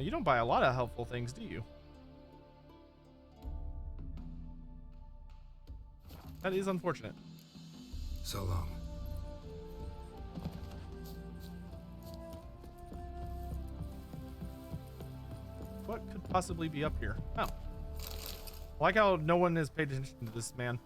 Well, you don't buy a lot of helpful things, do you? That is unfortunate. So long. What could possibly be up here? Oh. I like how no one has paid attention to this, man.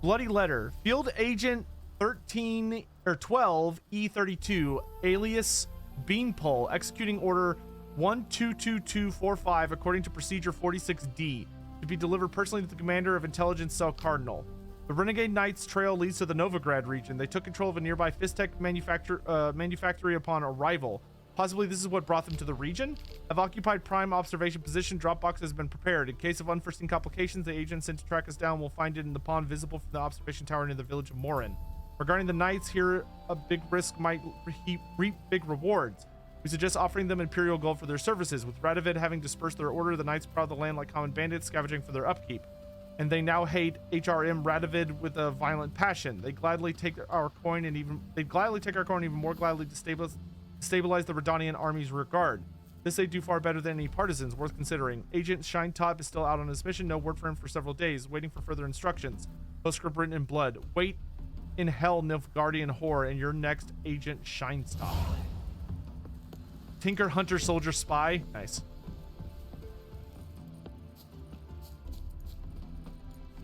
Bloody letter. Field Agent 13 or 12 E32, alias Beanpole, executing order 122245 according to procedure 46D, to be delivered personally to the commander of Intelligence Cell Cardinal. The Renegade Knights trail leads to the Novigrad region. They took control of a nearby Fistek manufactory upon arrival. Possibly this is what brought them to the region. Have occupied prime observation position. Dropbox has been prepared. In case of unforeseen complications, the agent sent to track us down will find it in the pond visible from the observation tower near the village of Morin. Regarding the Knights, here a big risk might reap big rewards. We suggest offering them Imperial Gold for their services. With Radovid having dispersed their order, the Knights prowl the land like common bandits, scavenging for their upkeep. And they now hate HRM Radovid with a violent passion. They gladly take our coin and even more gladly to stabilize the Redanian army's regard. This they do far better than any partisans, worth considering. Agent Shine Top is still out on his mission. No word for him for several days, waiting for further instructions. Postscript written in blood. Wait in hell, Nilfgaardian whore, and your next Agent Shine Top. Tinker, Hunter, Soldier, Spy. Nice.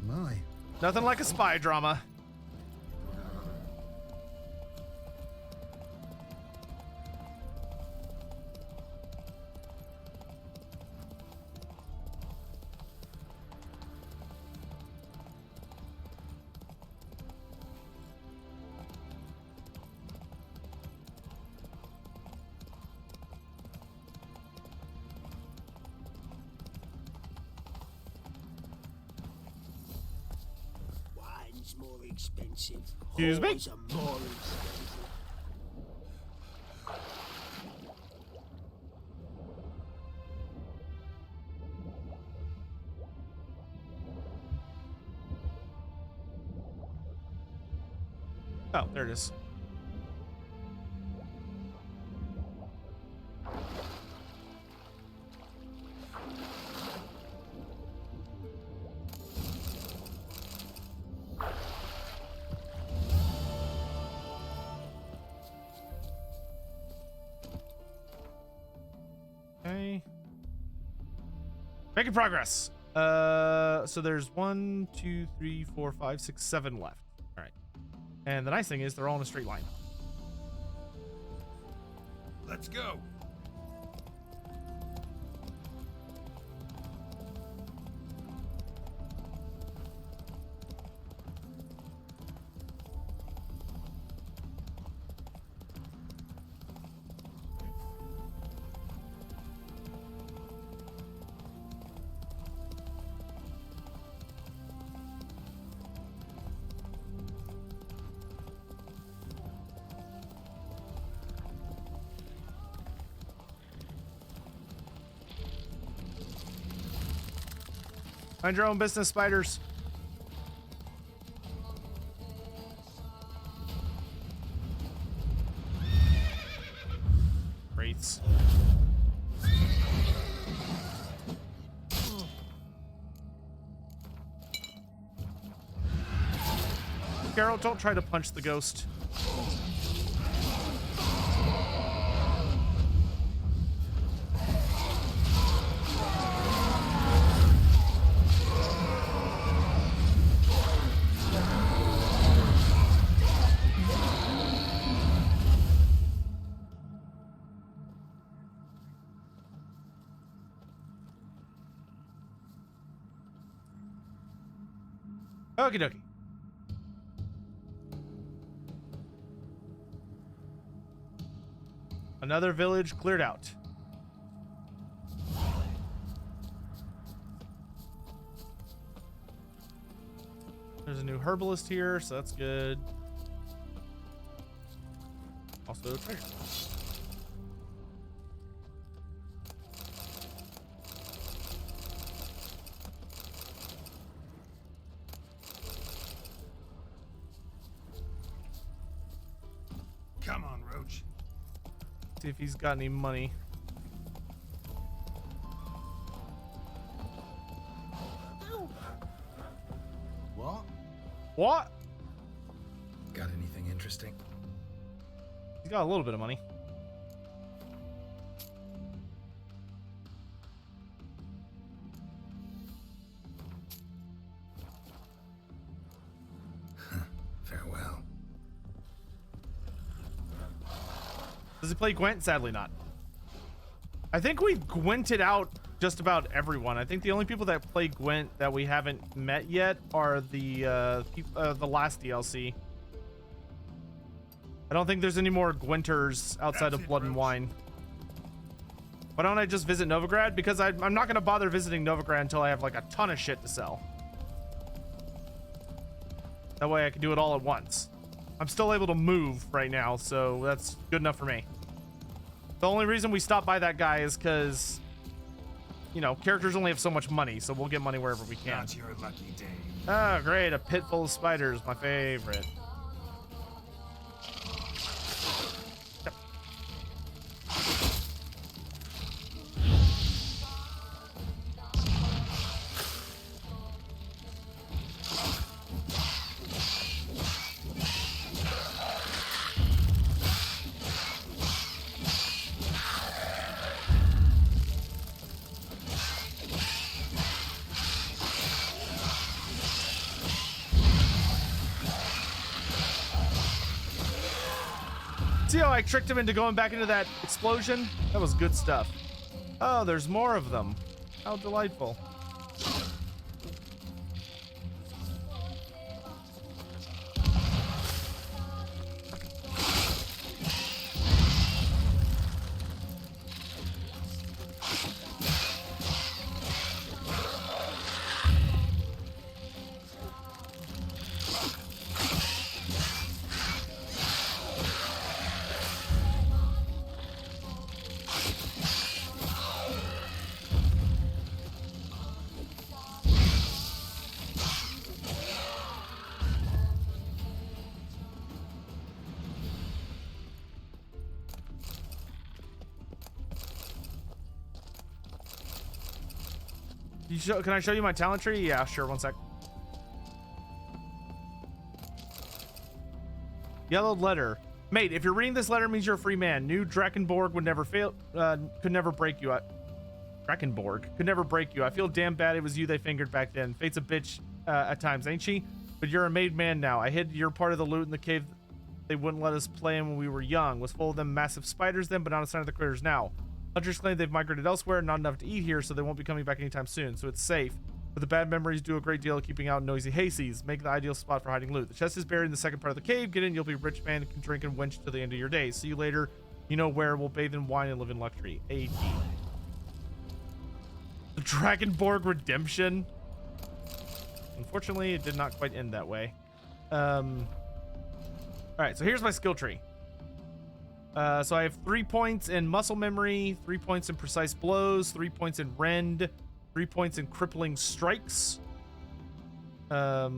My. Nothing like a spy drama. More expensive. Excuse me? Always are more expensive. Oh, there it is. Okay. Making progress. So there's 1, 2, 3, 4, 5, 6, 7 left. All right. And the nice thing is they're all in a straight line. Let's go. Mind your own business, spiders. Wraiths. Carol, don't try to punch the ghost. Okie dokie. Another village cleared out. There's a new herbalist here, so that's good. Also a treasure. Come on, Roach. See if he's got any money. What? Got anything interesting? He's got a little bit of money. Farewell. Does he play Gwent? Sadly not. I think we Gwented out just about everyone. I think the only people that play Gwent that we haven't met yet are the last DLC. I don't think there's any more Gwenters outside of Blood and Wine. Why don't I just visit Novigrad? Because I'm not going to bother visiting Novigrad until I have like a ton of shit to sell. That way I can do it all at once. I'm still able to move right now, so that's good enough for me. The only reason we stopped by that guy is because, you know, characters only have so much money, so we'll get money wherever we can. Not your lucky day. Oh, great. A pit full of spiders. My favorite. Yep. See how I tricked him into going back into that explosion? That was good stuff. Oh, there's more of them. How delightful. Can I show you my talent tree? Yeah, sure. One sec. Yellowed letter. Mate, if you're reading this letter, it means you're a free man. New Drakenborg would never fail. Could never break you. Drakenborg could never break you. I feel damn bad it was you they fingered back then. Fate's a bitch at times, ain't she? But you're a made man now. I hid your part of the loot in the cave. They wouldn't let us play in when we were young. Was full of them massive spiders then, but not a sign of the critters now. Hunters claim they've migrated elsewhere, not enough to eat here, so they won't be coming back anytime soon, so it's safe. But the bad memories do a great deal of keeping out noisy hayseeds, make the ideal spot for hiding loot. The chest is buried in the second part of the cave. Get in, you'll be a rich man, can drink and wench till the end of your days. See you later. You know where. We'll bathe in wine and live in luxury. AD. The Drakenborg Redemption. Unfortunately, it did not quite end that way. Alright, so here's my skill tree. So I have 3 points in muscle memory, 3 points in precise blows, 3 points in rend, 3 points in crippling strikes. I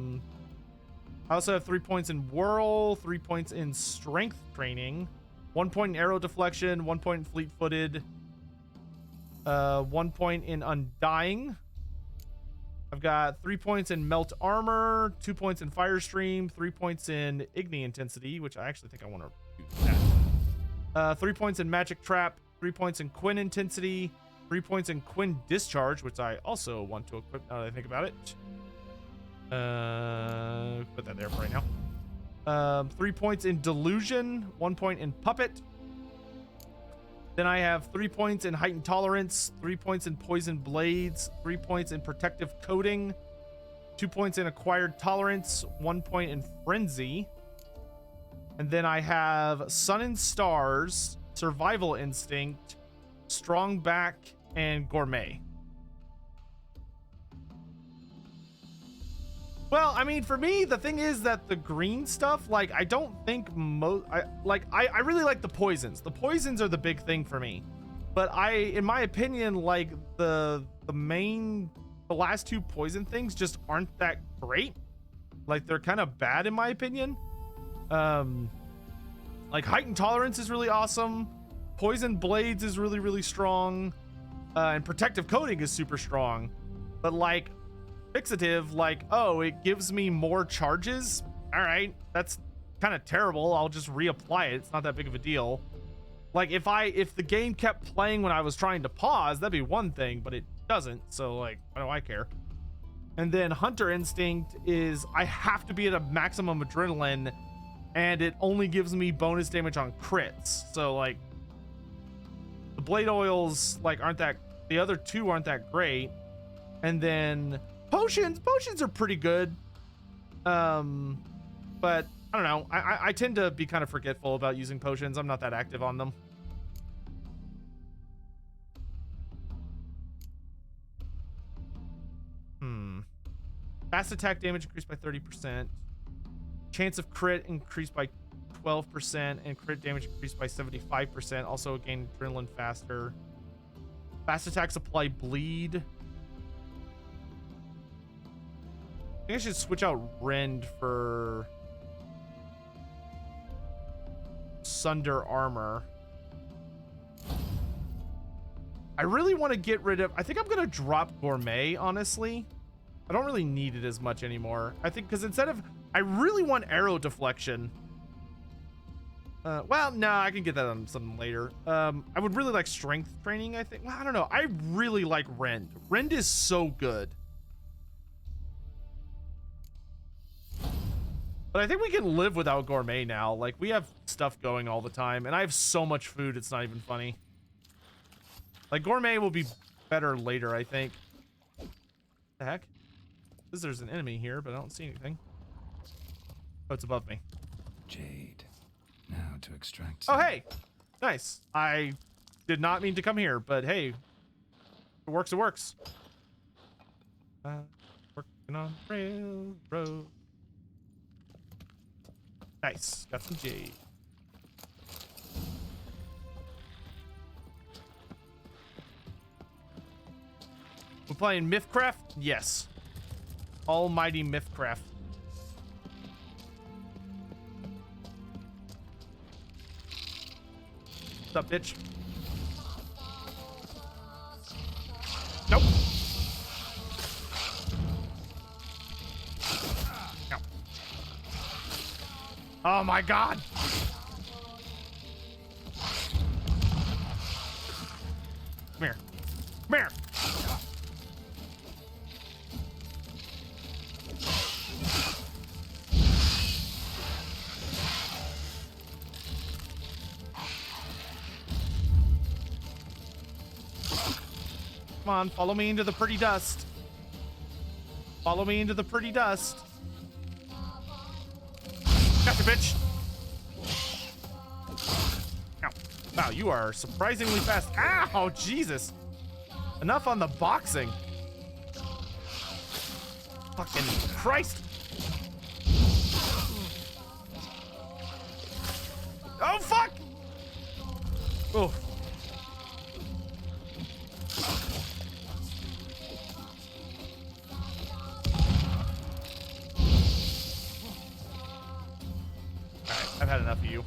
also have 3 points in whirl, 3 points in strength training, 1 point in arrow deflection, 1 point in fleet-footed, 1 point in undying. I've got 3 points in melt armor, 2 points in fire stream, 3 points in igni intensity, which I actually think I want to do that. 3 points in magic trap, 3 points in Quinn intensity, 3 points in Quinn discharge, which I also want to equip now that I think about it. Put that there for right now. 3 points in delusion, 1 point in puppet. Then I have 3 points in heightened tolerance, 3 points in poison blades, 3 points in protective coating, 2 points in acquired tolerance, 1 point in frenzy. And then I have Sun and Stars, Survival Instinct, Strong Back, and Gourmet. Well, I mean, for me, the thing is that the green stuff, like, I don't think I really like the poisons. The poisons are the big thing for me. But in my opinion, like, the last two poison things just aren't that great. Like, they're kind of bad in my opinion. Like heightened tolerance is really awesome, poison blades is really strong, and protective coating is super strong, but like fixative, like, oh, it gives me more charges. All right, that's kind of terrible. I'll just reapply it. It's not that big of a deal. Like, if the game kept playing when I was trying to pause, that'd be one thing, but it doesn't. So, like, why do I care? And then Hunter Instinct is I have to be at a maximum adrenaline, and it only gives me bonus damage on crits. So, like, the blade oils, like, aren't that, the other two aren't that great. And then potions are pretty good. But I don't know. I tend to be kind of forgetful about using potions. I'm not that active on them. Fast attack damage increased by 30%. Chance of crit increased by 12%, and crit damage increased by 75%. Also gain adrenaline faster. Fast attacks apply bleed. I think I should switch out Rend for Sunder armor. I really want to get rid of, I think I'm going to drop Gourmet, honestly. I don't really need it as much anymore. I think because instead of, I really want arrow deflection. Well, no, I can get that on something later. I would really like strength training, I think. Well, I don't know. I really like Rend. Rend is so good. But I think we can live without Gourmet now. Like, we have stuff going all the time, and I have so much food, it's not even funny. Like, Gourmet will be better later, I think. What the heck? Says there's an enemy here, but I don't see anything. Oh, it's above me. Jade. Now to extract. Oh, hey! Nice. I did not mean to come here, but hey. If it works, it works. Working on railroad. Nice. Got some jade. We're playing Mythcraft? Yes. Almighty Mythcraft. What's up, bitch? Nope. No. Oh my god. Come here. Come here. Come on, follow me into the pretty dust. Follow me into the pretty dust. Gotcha, bitch. Ow. Wow, you are surprisingly fast. Ow, Jesus. Enough on the boxing. Fucking Christ. Oh, fuck. Oh. I've had enough of you.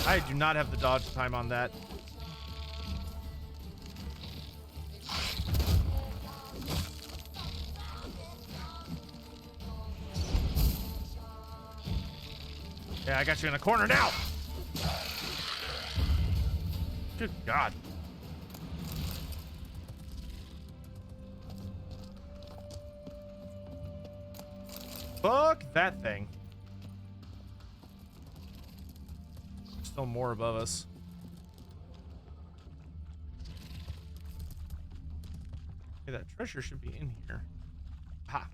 I do not have the dodge time on that. Yeah, I got you in a corner now. Good God. Fuck that thing. Still more above us. Okay, that treasure should be in here. Ha.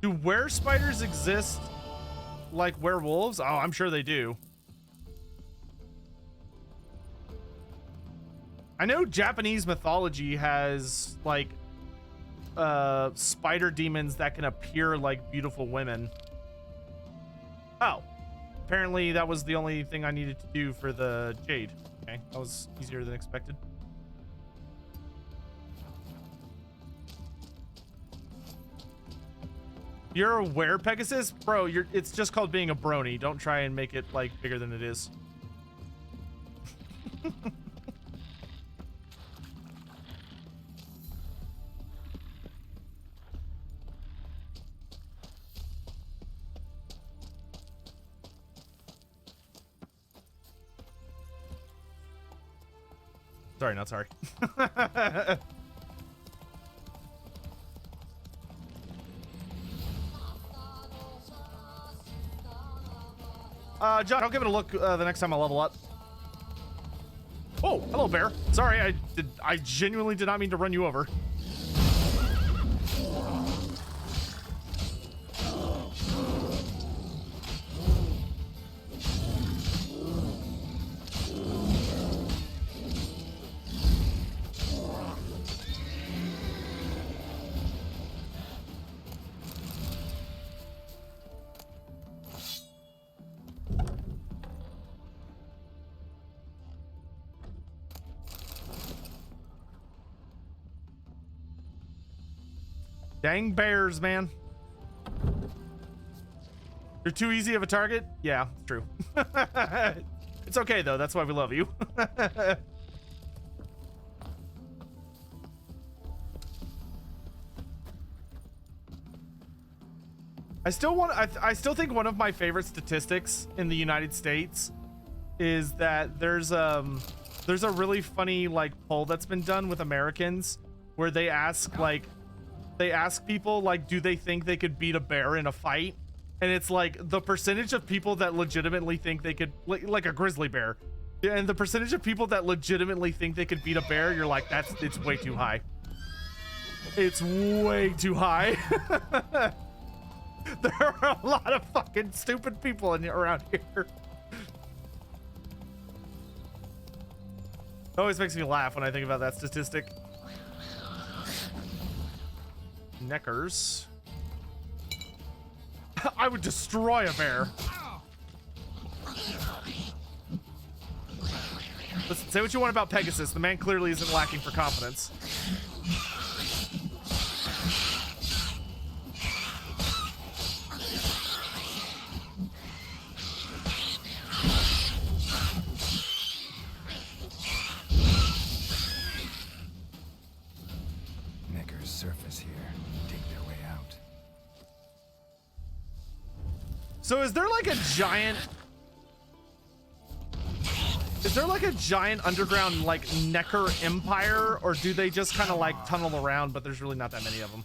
Do were spiders exist like werewolves? Oh, I'm sure they do. I know Japanese mythology has like spider demons that can appear like beautiful women. Oh, apparently that was the only thing I needed to do for the jade. Okay, that was easier than expected. You're aware, Pegasus? Bro, it's just called being a brony. Don't try and make it like bigger than it is. Sorry, not sorry. John, I'll give it a look the next time I level up. Oh, hello, bear. Sorry, I genuinely did not mean to run you over. Dang bears, man. You're too easy of a target? Yeah, true. It's okay, though. That's why we love you. I still think one of my favorite statistics in the United States is that there's a really funny like poll that's been done with Americans where they ask people like, do they think they could beat a bear in a fight? And it's like the percentage of people that legitimately think they could, like a grizzly bear, and the percentage of people that legitimately think they could beat a bear, you're like, it's way too high. It's way too high. There are a lot of fucking stupid people around here. It always makes me laugh when I think about that statistic. Neckers. I would destroy a bear. Listen, say what you want about Pegasus. The man clearly isn't lacking for confidence. Necker's surface here. Dig their way out. So is there like a giant... Is there like a giant underground like Necker empire, or do they just kind of like tunnel around, but there's really not that many of them?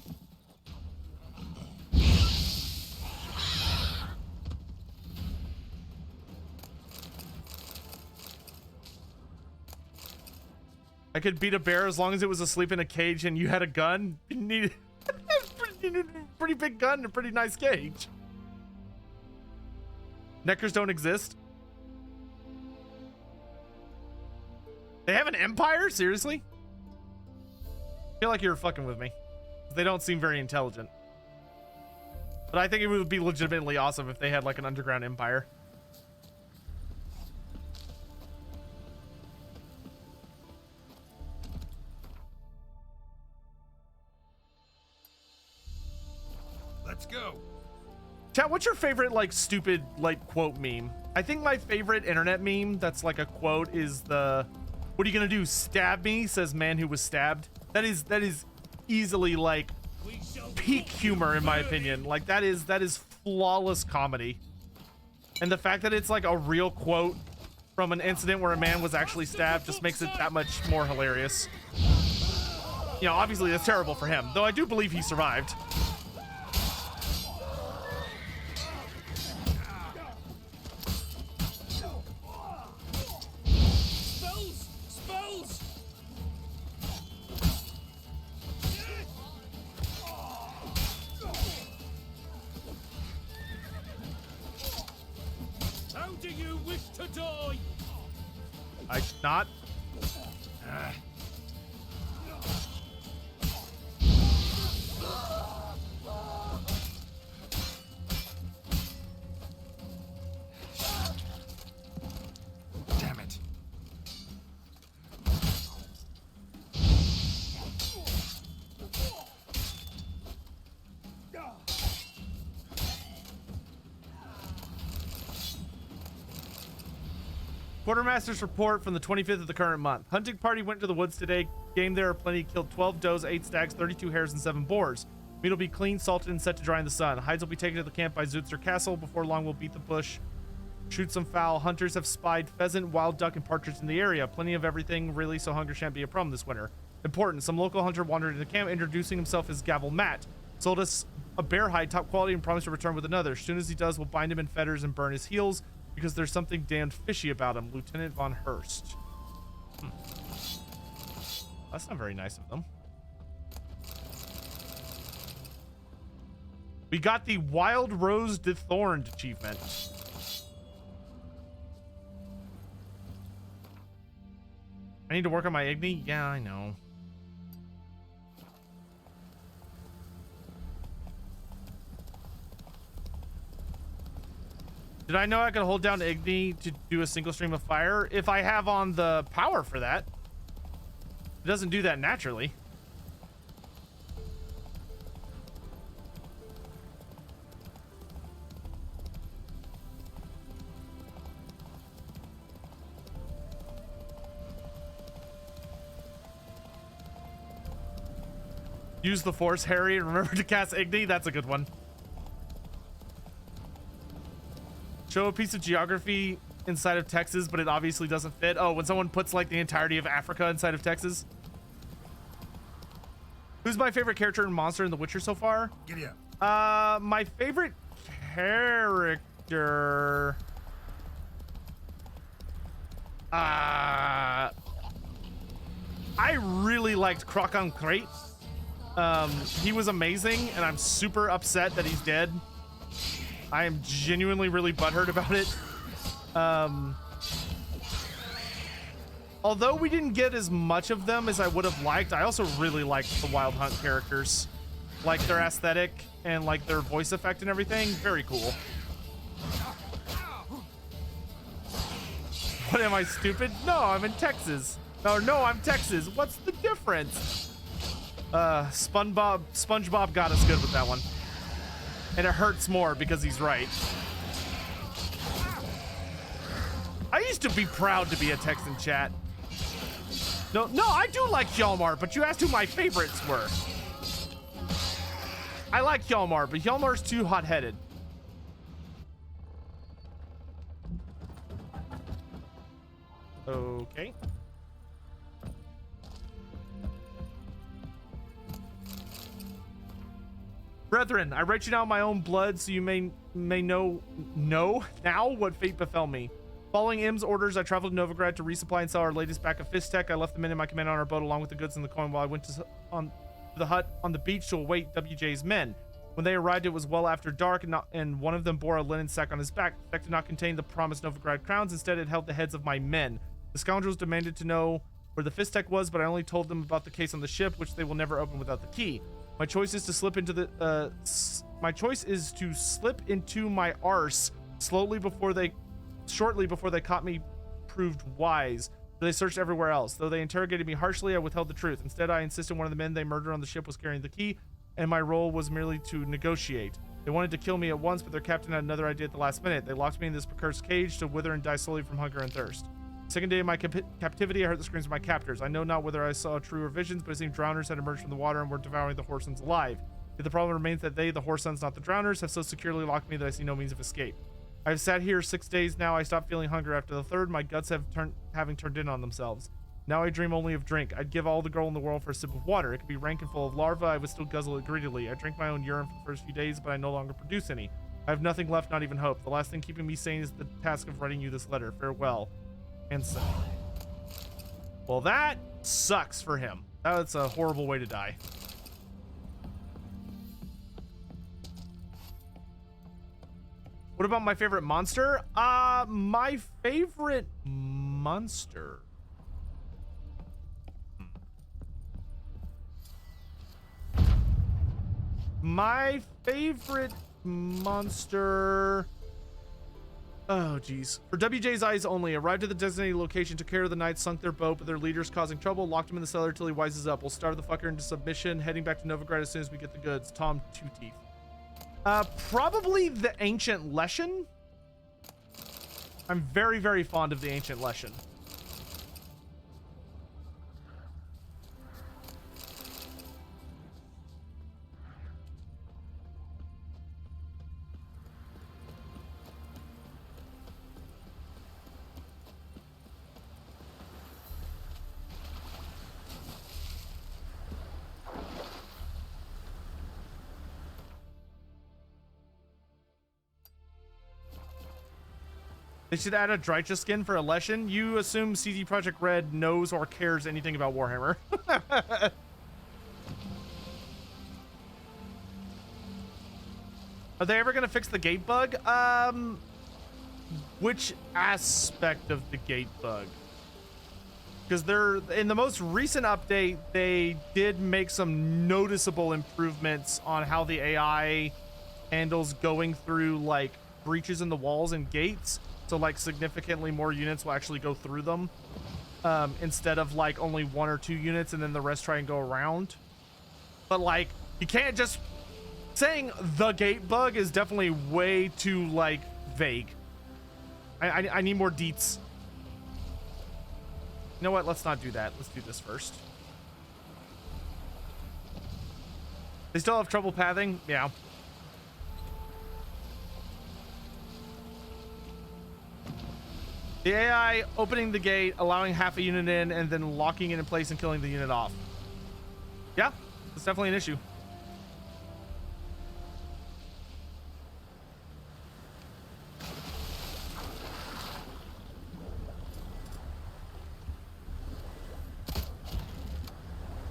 I could beat a bear as long as it was asleep in a cage and you had a gun. You needed a pretty big gun and a pretty nice cage. Neckers don't exist. They have an empire? Seriously? I feel like you're fucking with me. They don't seem very intelligent. But I think it would be legitimately awesome if they had like an underground empire. Let's go. Chat, what's your favorite like stupid like quote meme? I think my favorite internet meme that's like a quote is the, "What are you gonna do? Stab me?" says man who was stabbed. That is easily like peak humor in my opinion. Like that is flawless comedy. And the fact that it's like a real quote from an incident where a man was actually stabbed just makes it that much more hilarious. You know, obviously that's terrible for him, though I do believe he survived. I not. Damn it. Quartermaster's report from the 25th of the current month. Hunting party went to the woods today. Game there are plenty. Killed 12 does, 8 stags, 32 hares, and 7 boars. Meat will be clean, salted, and set to dry in the sun. Hides will be taken to the camp by Zootzer Castle. Before long, we'll beat the bush, shoot some fowl. Hunters have spied pheasant, wild duck, and partridge in the area. Plenty of everything, really, so hunger shan't be a problem this winter. Important, some local hunter wandered into camp, introducing himself as Gavel Matt. Sold us a bear hide, top quality, and promised to return with another. As soon as he does, we'll bind him in fetters and burn his heels, because there's something damned fishy about him. Lieutenant Von Hurst. That's not very nice of them. We got the Wild Rose Dethorned achievement. I need to work on my Igni? Yeah, I know. Did I know I could hold down Igni to do a single stream of fire? If I have on the power for that. It doesn't do that naturally. Use the force, Harry, and remember to cast Igni. That's a good one. Show a piece of geography inside of Texas, but it obviously doesn't fit. Oh, when someone puts like the entirety of Africa inside of Texas. Who's my favorite character and monster in The Witcher so far? Giddy up. My favorite character. I really liked Krokon Crate. He was amazing, and I'm super upset that he's dead. I am genuinely really butthurt about it. Although we didn't get as much of them as I would have liked, I also really liked the Wild Hunt characters. Like their aesthetic and like their voice effect and everything. Very cool. What, am I stupid? No, I'm in Texas. Or no, I'm Texas. What's the difference? SpongeBob got us good with that one. And it hurts more because he's right. I used to be proud to be a Texan, chat. No, I do like Hjalmar, but you asked who my favorites were. I like Hjalmar, but Hjalmar's too hot-headed. Okay. Brethren, I write you now in my own blood, so you may know now what fate befell me. Following Im's orders, I traveled to Novigrad to resupply and sell our latest batch of Fistek. I left the men in my command on our boat along with the goods and the coin while I went to the hut on the beach to await WJ's men. When they arrived, it was well after dark, and one of them bore a linen sack on his back. The sack did not contain the promised Novigrad crowns. Instead, it held the heads of my men. The scoundrels demanded to know where the Fistek was, but I only told them about the case on the ship, which they will never open without the key. My choice is to slip into my arse shortly before they caught me proved wise. They searched everywhere else. Though they interrogated me harshly, I withheld the truth. Instead, I insisted one of the men they murdered on the ship was carrying the key, and my role was merely to negotiate. They wanted to kill me at once, but their captain had another idea at the last minute. They locked me in this accursed cage to wither and die slowly from hunger and thirst. Second day of my captivity, I heard the screams of my captors. I know not whether I saw true or visions, but it seemed drowners had emerged from the water and were devouring the Horsons alive. Yet the problem remains that they, the Horsons, not the drowners, have so securely locked me that I see no means of escape. I have sat here 6 days now. I stopped feeling hunger after the third. My guts having turned in on themselves. Now I dream only of drink. I'd give all the gold in the world for a sip of water. It could be rank and full of larvae. I would still guzzle it greedily. I drink my own urine for the first few days, but I no longer produce any. I have nothing left, not even hope. The last thing keeping me sane is the task of writing you this letter. Farewell. And so. Well, that sucks for him. That's a horrible way to die. What about my favorite monster? My favorite monster. My favorite monster. Oh, geez. For WJ's eyes only. Arrived at the designated location, took care of the knights, sunk their boat, but their leaders causing trouble, locked him in the cellar till he wises up. We'll starve the fucker into submission, heading back to Novigrad as soon as we get the goods. Tom Two Teeth. Probably the Ancient Leshen. I'm very, very fond of the ancient Leshen. They should add a Drycha skin for a Leshen. You assume CD Projekt Red knows or cares anything about Warhammer. Are they ever gonna fix the gate bug? Which aspect of the gate bug? Because they're in the most recent update, they did make some noticeable improvements on how the AI handles going through like breaches in the walls and gates. So like significantly more units will actually go through them instead of like only 1 or 2 units and then the rest try and go around. But like you can't just saying the gate bug is definitely way too like vague. I need more deets. You know what? Let's not do that. Let's do this first. They still have trouble pathing? Yeah. The AI opening the gate, allowing half a unit in, and then locking it in place and killing the unit off. Yeah, it's definitely an issue.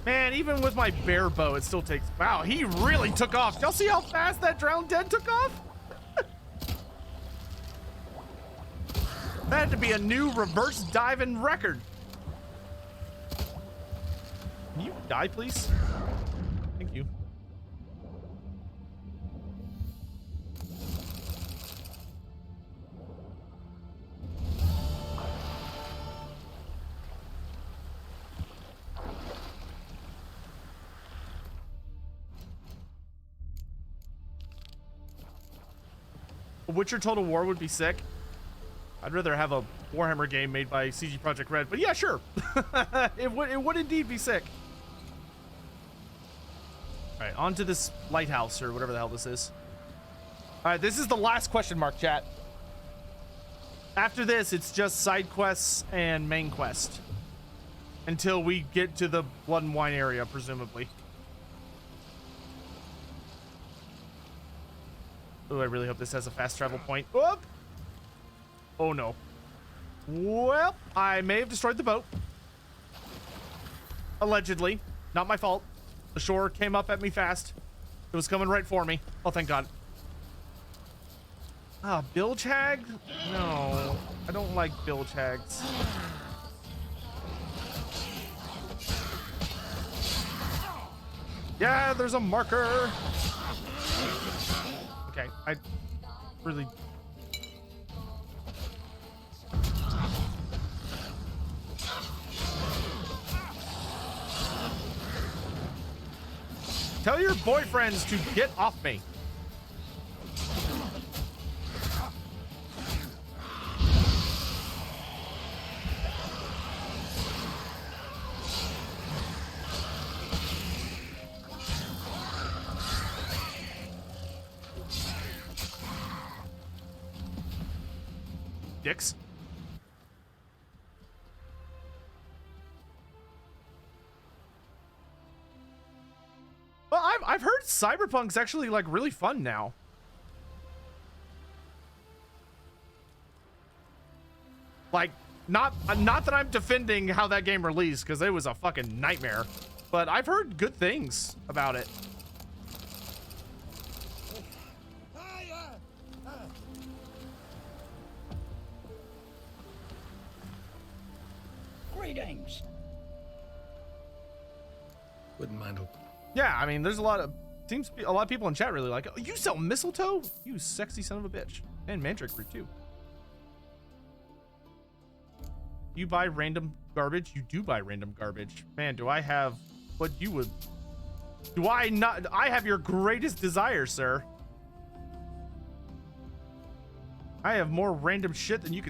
Man, even with my bear bow, it still takes... Wow, he really took off. Y'all see how fast that drowned dead took off? That had to be a new reverse diving record. Can you die, please? Thank you. A Witcher Total War would be sick. I'd rather have a Warhammer game made by CG Projekt Red, but yeah, sure. it would indeed be sick. All right, on to this lighthouse or whatever the hell this is. All right, this is the last question mark, chat. After this, it's just side quests and main quest until we get to the Blood and Wine area, presumably. Oh, I really hope this has a fast travel point. Whoop! Oh no. Well, I may have destroyed the boat. Allegedly. Not my fault. The shore came up at me fast. It was coming right for me. Oh, thank God. Ah, bilge hag? No. I don't like bilge hags. Yeah, there's a marker. Okay, I really... Tell your boyfriends to get off me. Dicks. Well, I've heard Cyberpunk's actually like really fun now. Like, not that I'm defending how that game released, because it was a fucking nightmare, but I've heard good things about it. Greetings. Wouldn't mind a... Yeah, I mean, there's a lot of... Seems to be a lot of people in chat really like it. Oh, you sell mistletoe? You sexy son of a bitch. And mandrake root, too. You buy random garbage? You do buy random garbage. Man, do I have what you would... Do I not... I have your greatest desire, sir. I have more random shit than you can